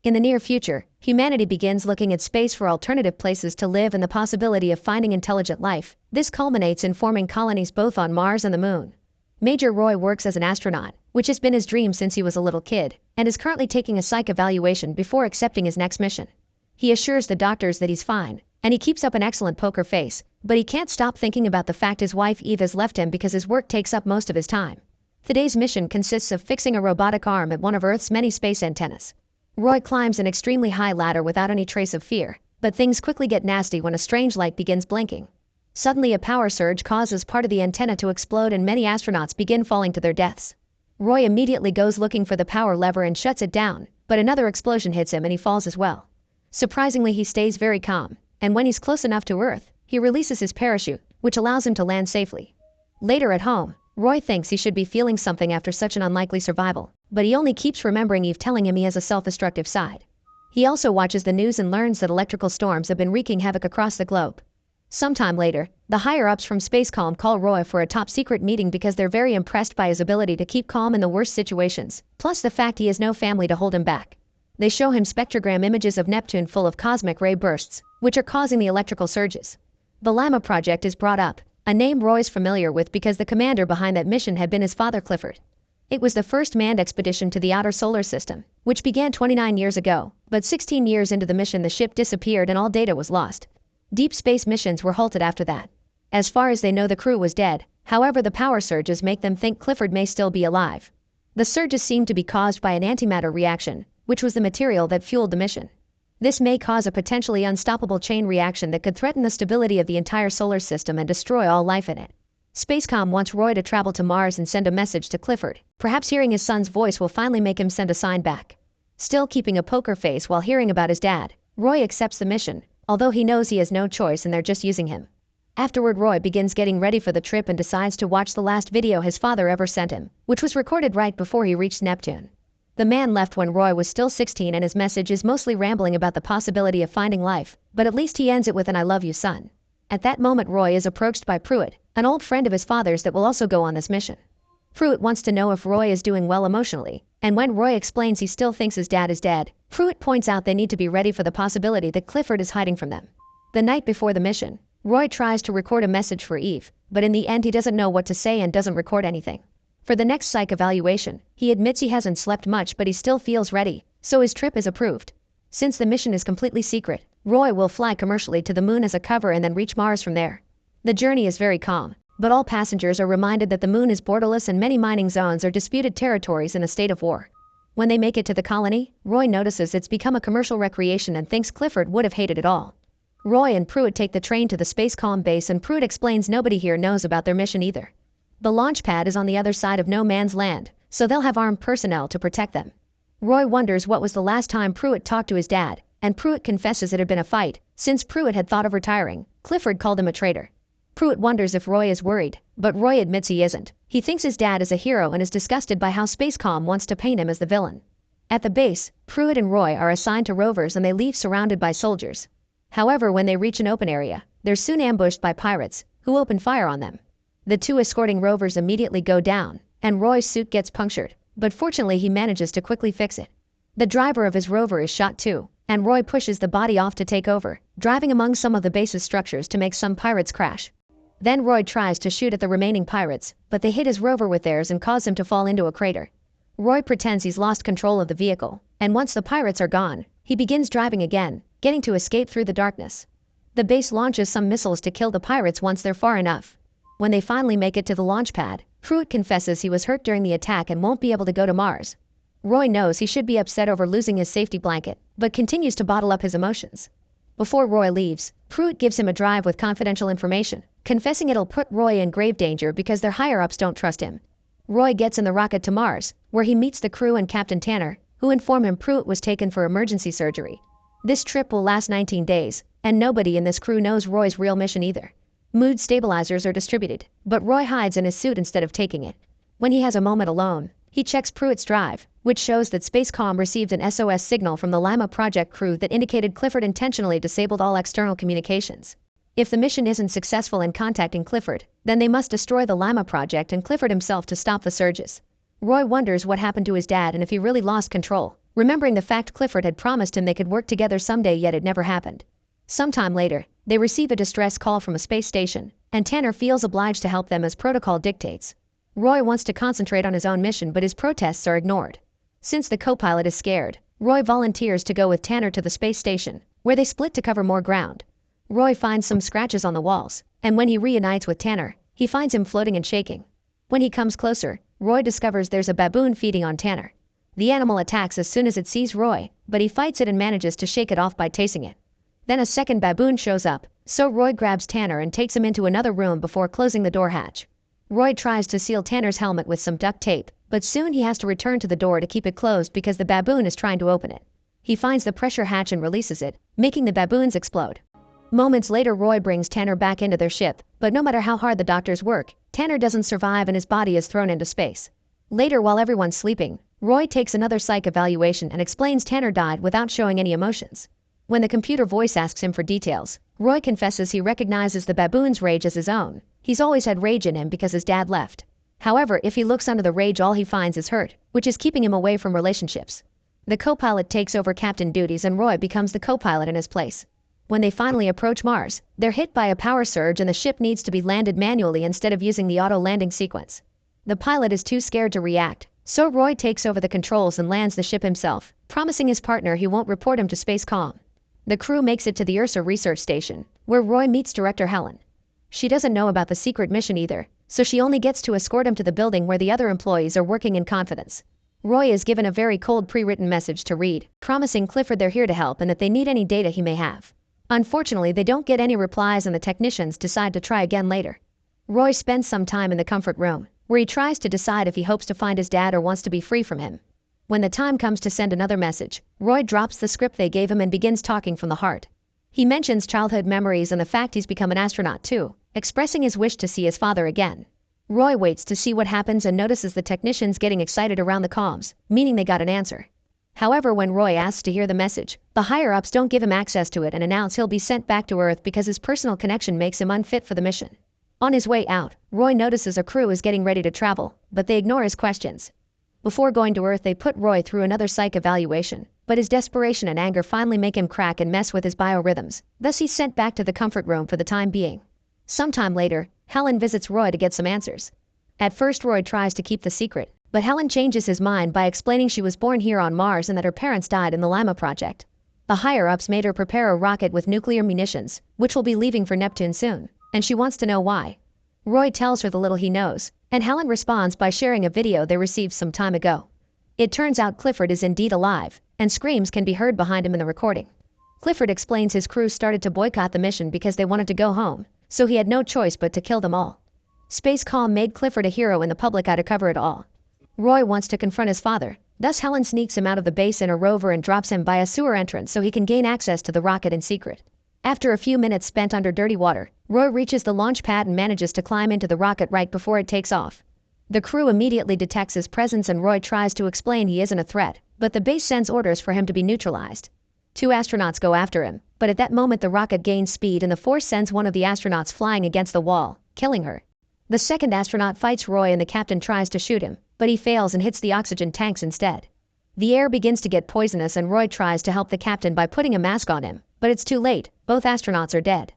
In the near future, humanity begins looking at space for alternative places to live and the possibility of finding intelligent life. This culminates in forming colonies both on Mars and the Moon. Major Roy works as an astronaut, which has been his dream since he was a little kid, and is currently taking a psych evaluation before accepting his next mission. He assures the doctors that he's fine, and he keeps up an excellent poker face, but he can't stop thinking about the fact his wife Eve has left him because his work takes up most of his time. Today's mission consists of fixing a robotic arm at one of Earth's many space antennas. Roy climbs an extremely high ladder without any trace of fear, but things quickly get nasty when a strange light begins blinking. Suddenly a power surge causes part of the antenna to explode and many astronauts begin falling to their deaths. Roy immediately goes looking for the power lever and shuts it down, but another explosion hits him and he falls as well. Surprisingly, he stays very calm, and when he's close enough to Earth, he releases his parachute, which allows him to land safely. Later at home, Roy thinks he should be feeling something after such an unlikely survival, but he only keeps remembering Eve telling him he has a self-destructive side. He also watches the news and learns that electrical storms have been wreaking havoc across the globe. Sometime later, the higher-ups from Spacecom call Roy for a top-secret meeting because they're very impressed by his ability to keep calm in the worst situations, plus the fact he has no family to hold him back. They show him spectrogram images of Neptune full of cosmic ray bursts, which are causing the electrical surges. The Llama project is brought up, a name Roy's familiar with because the commander behind that mission had been his father Clifford. It was the first manned expedition to the outer solar system, which began 29 years ago, but 16 years into the mission the ship disappeared and all data was lost. Deep space missions were halted after that. As far as they know, the crew was dead, however the power surges make them think Clifford may still be alive. The surges seem to be caused by an antimatter reaction, which was the material that fueled the mission. This may cause a potentially unstoppable chain reaction that could threaten the stability of the entire solar system and destroy all life in it. Spacecom wants Roy to travel to Mars and send a message to Clifford. Perhaps hearing his son's voice will finally make him send a sign back. Still keeping a poker face while hearing about his dad, Roy accepts the mission, although he knows he has no choice and they're just using him. Afterward, Roy begins getting ready for the trip and decides to watch the last video his father ever sent him, which was recorded right before he reached Neptune. The man left when Roy was still 16 and his message is mostly rambling about the possibility of finding life, but at least he ends it with an "I love you, son." At that moment, Roy is approached by Pruitt, an old friend of his father's that will also go on this mission. Pruitt wants to know if Roy is doing well emotionally, and when Roy explains he still thinks his dad is dead, Pruitt points out they need to be ready for the possibility that Clifford is hiding from them. The night before the mission, Roy tries to record a message for Eve, but in the end he doesn't know what to say and doesn't record anything. For the next psych evaluation, he admits he hasn't slept much but he still feels ready, so his trip is approved. Since the mission is completely secret, Roy will fly commercially to the Moon as a cover and then reach Mars from there. The journey is very calm, but all passengers are reminded that the Moon is borderless and many mining zones are disputed territories in a state of war. When they make it to the colony, Roy notices it's become a commercial recreation and thinks Clifford would have hated it all. Roy and Pruitt take the train to the Spacecom base and Pruitt explains nobody here knows about their mission either. The launch pad is on the other side of no man's land, so they'll have armed personnel to protect them. Roy wonders what was the last time Pruitt talked to his dad, and Pruitt confesses it had been a fight. Since Pruitt had thought of retiring, Clifford called him a traitor. Pruitt wonders if Roy is worried, but Roy admits he isn't. He thinks his dad is a hero and is disgusted by how Spacecom wants to paint him as the villain. At the base, Pruitt and Roy are assigned to rovers and they leave surrounded by soldiers. However, when they reach an open area, they're soon ambushed by pirates, who open fire on them. The two escorting rovers immediately go down, and Roy's suit gets punctured, but fortunately he manages to quickly fix it. The driver of his rover is shot too, and Roy pushes the body off to take over, driving among some of the base's structures to make some pirates crash. Then Roy tries to shoot at the remaining pirates, but they hit his rover with theirs and cause him to fall into a crater. Roy pretends he's lost control of the vehicle, and once the pirates are gone, he begins driving again, getting to escape through the darkness. The base launches some missiles to kill the pirates once they're far enough. When they finally make it to the launch pad, Pruitt confesses he was hurt during the attack and won't be able to go to Mars. Roy knows he should be upset over losing his safety blanket, but continues to bottle up his emotions. Before Roy leaves, Pruitt gives him a drive with confidential information, confessing it'll put Roy in grave danger because their higher-ups don't trust him. Roy gets in the rocket to Mars, where he meets the crew and Captain Tanner, who inform him Pruitt was taken for emergency surgery. This trip will last 19 days, and nobody in this crew knows Roy's real mission either. Mood stabilizers are distributed, but Roy hides in his suit instead of taking it. When he has a moment alone, he checks Pruitt's drive, which shows that Spacecom received an SOS signal from the Llama project crew that indicated Clifford intentionally disabled all external communications. If the mission isn't successful in contacting Clifford, then they must destroy the Llama project and Clifford himself to stop the surges. Roy wonders what happened to his dad and if he really lost control. remembering the fact Clifford had promised him they could work together someday, yet it never happened. Sometime later, they receive a distress call from a space station, and Tanner feels obliged to help them as protocol dictates. Roy wants to concentrate on his own mission, but his protests are ignored. Since the co-pilot is scared, Roy volunteers to go with Tanner to the space station, where they split to cover more ground. Roy finds some scratches on the walls, and when he reunites with Tanner, he finds him floating and shaking. When he comes closer, Roy discovers there's a baboon feeding on Tanner. The animal attacks as soon as it sees Roy, but he fights it and manages to shake it off by tasing it. Then a second baboon shows up, so Roy grabs Tanner and takes him into another room before closing the door hatch. Roy tries to seal Tanner's helmet with some duct tape, but soon he has to return to the door to keep it closed because the baboon is trying to open it. He finds the pressure hatch and releases it, making the baboons explode. Moments later, Roy brings Tanner back into their ship, but no matter how hard the doctors work, Tanner doesn't survive and his body is thrown into space. Later, while everyone's sleeping, Roy takes another psych evaluation and explains Tanner died without showing any emotions. When the computer voice asks him for details, Roy confesses he recognizes the baboon's rage as his own. He's always had rage in him because his dad left. However, if he looks under the rage, all he finds is hurt, which is keeping him away from relationships. The co-pilot takes over captain duties and Roy becomes the co-pilot in his place. When they finally approach Mars, they're hit by a power surge and the ship needs to be landed manually instead of using the auto landing sequence. The pilot is too scared to react, so Roy takes over the controls and lands the ship himself, promising his partner he won't report him to Spacecom. The crew makes it to the Ursa research station, where Roy meets director Helen. She doesn't know about the secret mission either, so she only gets to escort him to the building where the other employees are working in confidence. Roy is given a very cold pre-written message to read, promising Clifford they're here to help and that they need any data he may have. Unfortunately, they don't get any replies and the technicians decide to try again later. Roy spends some time in the comfort room, where he tries to decide if he hopes to find his dad or wants to be free from him. When the time comes to send another message, Roy drops the script they gave him and begins talking from the heart. He mentions childhood memories and the fact he's become an astronaut too, expressing his wish to see his father again. Roy waits to see what happens and notices the technicians getting excited around the comms, meaning they got an answer. However, when Roy asks to hear the message, the higher-ups don't give him access to it and announce he'll be sent back to Earth because his personal connection makes him unfit for the mission. On his way out, Roy notices a crew is getting ready to travel, but they ignore his questions. Before going to Earth, they put Roy through another psych evaluation, but his desperation and anger finally make him crack and mess with his biorhythms, thus he's sent back to the comfort room for the time being. Sometime later, Helen visits Roy to get some answers. At first, Roy tries to keep the secret, but Helen changes his mind by explaining she was born here on Mars and that her parents died in the Lima project. The higher-ups made her prepare a rocket with nuclear munitions, which will be leaving for Neptune soon, and she wants to know why. Roy tells her the little he knows, and Helen responds by sharing a video they received some time ago. It turns out Clifford is indeed alive, and screams can be heard behind him in the recording. Clifford explains his crew started to boycott the mission because they wanted to go home, so he had no choice but to kill them all. Spacecom made Clifford a hero in the public eye to cover it all. Roy wants to confront his father, thus Helen sneaks him out of the base in a rover and drops him by a sewer entrance so he can gain access to the rocket in secret. After a few minutes spent under dirty water, Roy reaches the launch pad and manages to climb into the rocket right before it takes off. The crew immediately detects his presence and Roy tries to explain he isn't a threat, but the base sends orders for him to be neutralized. 2 astronauts go after him, but at that moment the rocket gains speed and the force sends one of the astronauts flying against the wall, killing her. The second astronaut fights Roy and the captain tries to shoot him, but he fails and hits the oxygen tanks instead. The air begins to get poisonous and Roy tries to help the captain by putting a mask on him, but it's too late, both astronauts are dead.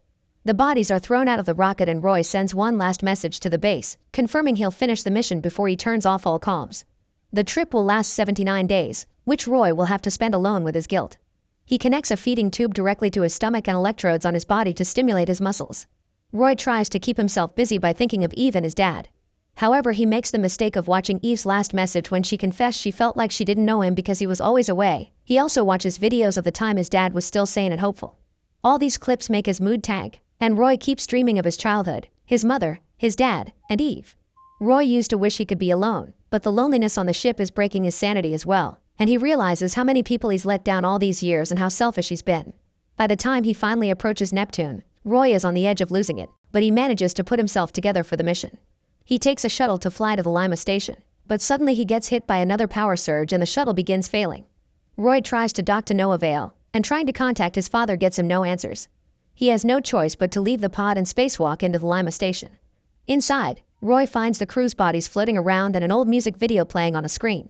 The bodies are thrown out of the rocket and Roy sends one last message to the base, confirming he'll finish the mission before he turns off all comms. The trip will last 79 days, which Roy will have to spend alone with his guilt. He connects a feeding tube directly to his stomach and electrodes on his body to stimulate his muscles. Roy tries to keep himself busy by thinking of Eve and his dad. However, he makes the mistake of watching Eve's last message when she confessed she felt like she didn't know him because he was always away. He also watches videos of the time his dad was still sane and hopeful. All these clips make his mood tank, and Roy keeps dreaming of his childhood, his mother, his dad, and Eve. Roy used to wish he could be alone, but the loneliness on the ship is breaking his sanity as well, and he realizes how many people he's let down all these years and how selfish he's been. By the time he finally approaches Neptune, Roy is on the edge of losing it, but he manages to put himself together for the mission. He takes a shuttle to fly to the Lima station, but suddenly he gets hit by another power surge and the shuttle begins failing. Roy tries to dock to no avail, and trying to contact his father gets him no answers. He has no choice but to leave the pod and spacewalk into the Lima station. Inside, Roy finds the crew's bodies floating around and an old music video playing on a screen.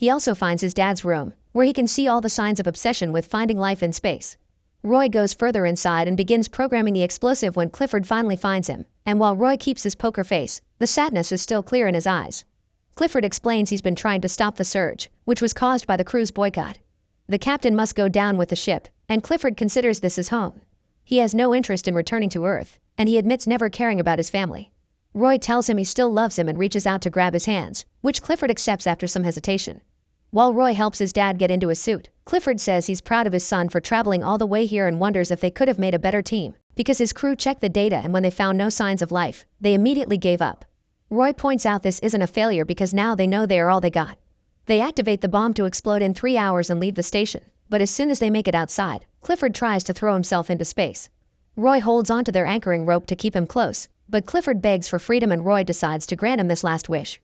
He also finds his dad's room, where he can see all the signs of obsession with finding life in space. Roy goes further inside and begins programming the explosive when Clifford finally finds him, and while Roy keeps his poker face, the sadness is still clear in his eyes. Clifford explains he's been trying to stop the surge, which was caused by the crew's boycott. The captain must go down with the ship, and Clifford considers this his home. He has no interest in returning to Earth, and he admits never caring about his family. Roy tells him he still loves him and reaches out to grab his hands, which Clifford accepts after some hesitation. While Roy helps his dad get into his suit, Clifford says he's proud of his son for traveling all the way here and wonders if they could have made a better team, because his crew checked the data and when they found no signs of life, they immediately gave up. Roy points out this isn't a failure because now they know they are all they got. They activate the bomb to explode in 3 hours and leave the station, but as soon as they make it outside, Clifford tries to throw himself into space. Roy holds onto their anchoring rope to keep him close, but Clifford begs for freedom and Roy decides to grant him this last wish.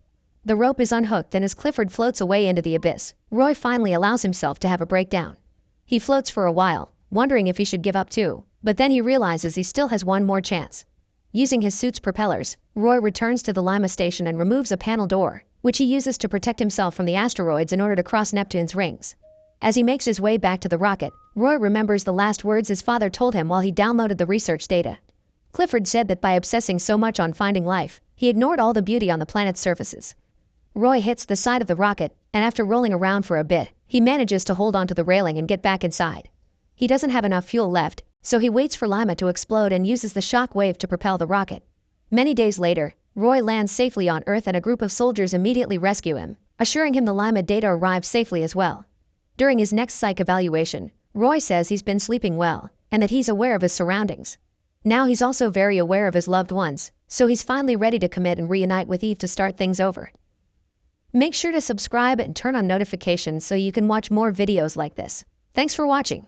The rope is unhooked and as Clifford floats away into the abyss, Roy finally allows himself to have a breakdown. He floats for a while, wondering if he should give up too, but then he realizes he still has one more chance. Using his suit's propellers, Roy returns to the Lima station and removes a panel door, which he uses to protect himself from the asteroids in order to cross Neptune's rings. As he makes his way back to the rocket, Roy remembers the last words his father told him while he downloaded the research data. Clifford said that by obsessing so much on finding life, he ignored all the beauty on the planet's surfaces. Roy hits the side of the rocket, and after rolling around for a bit, he manages to hold onto the railing and get back inside. He doesn't have enough fuel left, so he waits for Lima to explode and uses the shock wave to propel the rocket. Many days later, Roy lands safely on Earth and a group of soldiers immediately rescue him, assuring him the Lima data arrived safely as well. During his next psych evaluation, Roy says he's been sleeping well, and that he's aware of his surroundings. Now he's also very aware of his loved ones, so he's finally ready to commit and reunite with Eve to start things over. Make sure to subscribe and turn on notifications so you can watch more videos like this. Thanks for watching.